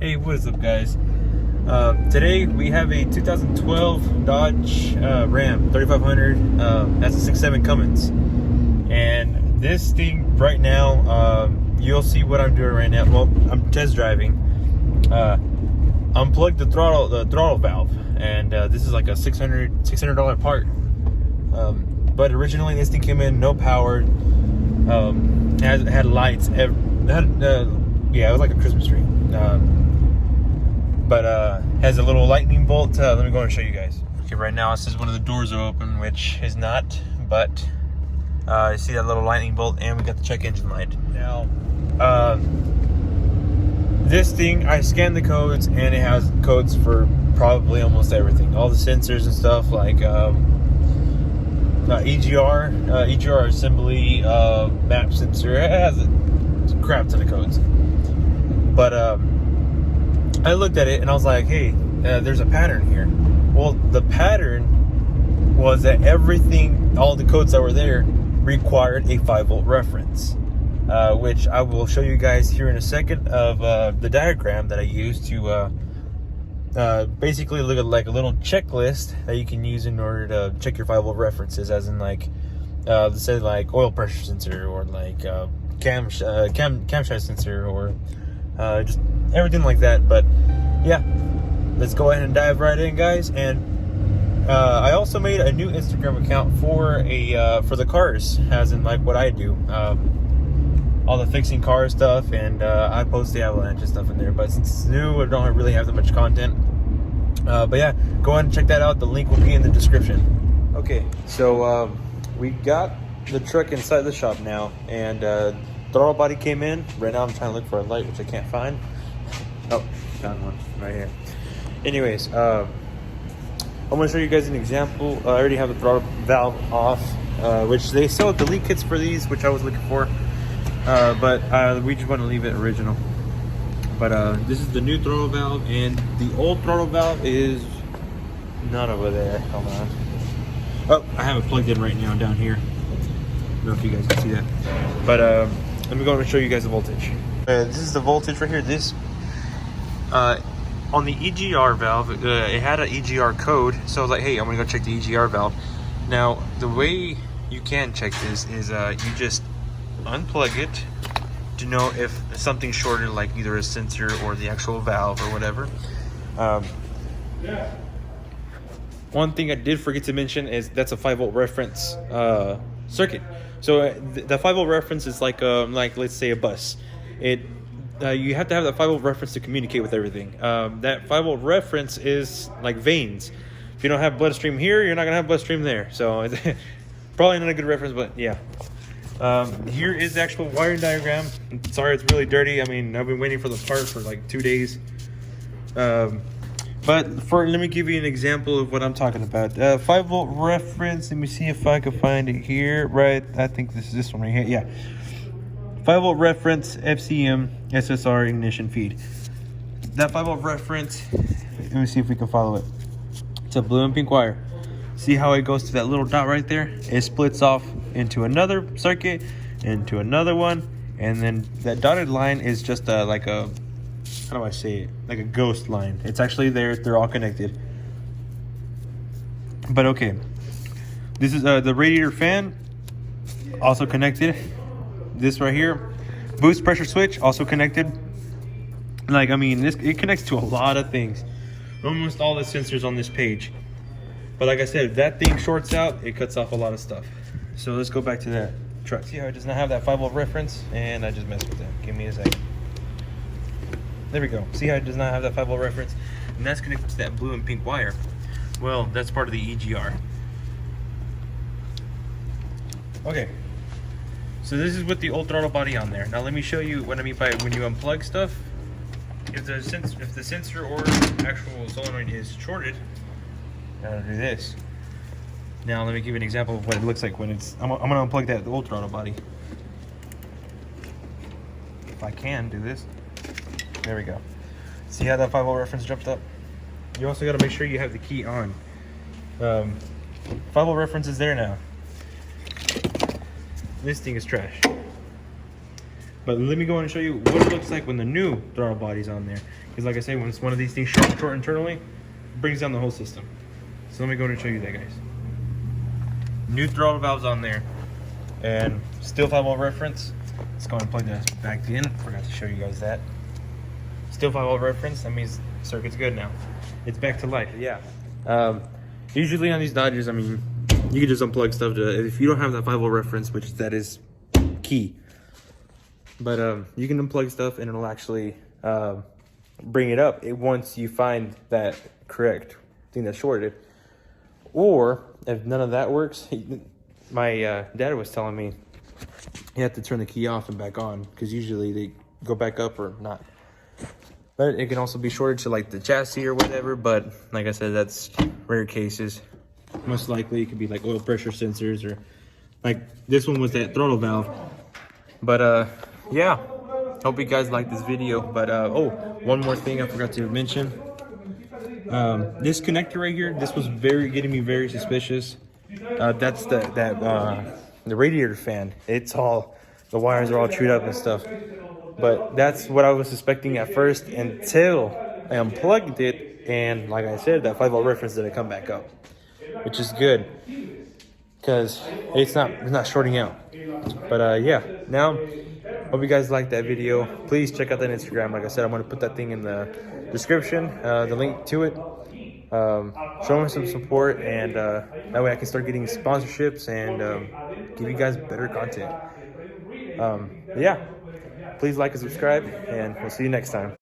Hey, what is up, guys? Today we have a 2012 Dodge Ram 3500. That's a 6.7 Cummins, and this thing right now, you'll see what I'm doing right now. Well, I'm test driving. Unplugged the throttle valve, and this is like a $600 part. But originally this thing came in no power. Had lights. Yeah, it was like a Christmas tree. But has a little lightning bolt. Let me go and show you guys. Okay, right now it says one of the doors are open, which is not, but you see that little lightning bolt, and we got the check engine light. Now, this thing, I scanned the codes, and it has codes for probably almost everything. All the sensors and stuff, like EGR assembly, map sensor. It has a crap ton of codes. But I looked at it and I was like, hey, there's a pattern here. Well, the pattern was that everything, all the codes that were there, required a 5-volt reference, which I will show you guys here in a second of the diagram that I used to basically look at like a little checklist that you can use in order to check your 5-volt references, as in like, let's say like oil pressure sensor, or like camshaft sensor, or just everything like that. But yeah, let's go ahead and dive right in, guys. And I also made a new Instagram account for the cars, as in like what I do, all the fixing car stuff, and I post the avalanche and stuff in there. But since it's new, I don't really have that much content. But yeah, go ahead and check that out. The link will be in the description. Okay, so we got the truck inside the shop now, and throttle body came in. Right now I'm trying to look for a light, which I can't find. Oh, found one right here. Anyways, I'm going to show you guys an example. I already have the throttle valve off, which they sell delete kits for these, which I was looking for. But we just want to leave it original. But this is the new throttle valve, and the old throttle valve is not over there. Hold on. Oh, I have it plugged in right now down here. I don't know if you guys can see that. But let me go and show you guys the voltage. This is the voltage right here. This on the EGR valve, it had an EGR code, so I was like, hey, I'm gonna go check the EGR valve. Now, the way you can check this is you just unplug it to know if something's shorted, like either a sensor or the actual valve or whatever. One thing I did forget to mention is that's a 5-volt reference circuit. So the 5-volt reference is like let's say a bus. You have to have that 5-volt reference to communicate with everything. That 5-volt reference is like veins. If you don't have bloodstream here, you're not gonna have bloodstream there. So it's probably not a good reference, but yeah. Here is the actual wiring diagram. Sorry, it's really dirty. I mean, I've been waiting for the part for like 2 days. But let me give you an example of what I'm talking about. 5-volt reference. Let me see if I can find it here. Right, I think this is this one right here. Yeah. 5-volt reference, FCM, SSR ignition feed. That 5-volt reference, let me see if we can follow it. It's a blue and pink wire. See how it goes to that little dot right there? It splits off into another circuit, into another one, and then that dotted line is just like a, how do I say it? Like a ghost line. It's actually there. They're all connected. But okay, this is the radiator fan, also connected. This right here, boost pressure switch, also connected. Like, I mean, it connects to a lot of things. Almost all the sensors on this page. But like I said, if that thing shorts out, it cuts off a lot of stuff. So let's go back to that truck. See how it does not have that 5-volt reference? And I just messed with that. Give me a second. There we go. See how it does not have that 5-volt reference? And that's connected to that blue and pink wire. Well, that's part of the EGR. Okay. So this is with the old throttle body on there. Now let me show you what I mean by when you unplug stuff. If the sensor or actual solenoid is shorted, gotta do this. Now let me give you an example of what it looks like when it's. I'm gonna unplug the old throttle body. If I can do this. There we go. See how that 5-volt reference jumped up? You also gotta make sure you have the key on. 5-volt reference is there now. This thing is trash. But let me go and show you what it looks like when the new throttle body's on there. Because like I say, when it's one of these things short internally, it brings down the whole system. So let me go and show you that, guys. New throttle valves on there. And still 5-volt reference. Let's go and plug that back in. Forgot to show you guys that. Still 5-volt reference. That means circuit's good now. It's back to life. Yeah. Usually on these Dodgers, I mean, you can just unplug stuff if you don't have that 5-volt reference, which that is key. But you can unplug stuff and it'll actually bring it up once you find that correct thing that's shorted. Or if none of that works, my dad was telling me you have to turn the key off and back on, because usually they go back up or not. But it can also be shorted to like the chassis or whatever. But like I said, that's rare cases. Most likely it could be like oil pressure sensors, or like this one was that throttle valve. But yeah, hope you guys like this video. But oh, one more thing I forgot to mention. This connector right here, this was getting me very suspicious. That's the radiator fan. It's all, the wires are all chewed up and stuff. But that's what I was suspecting at first until I unplugged it, and like I said, that 5-volt reference didn't come back up, which is good because it's not shorting out. But yeah, now hope you guys liked that video. Please check out that Instagram. Like I said, I'm going to put that thing in the description, the link to it. Show me some support, and that way I can start getting sponsorships and give you guys better content. Yeah, please like and subscribe, and we'll see you next time.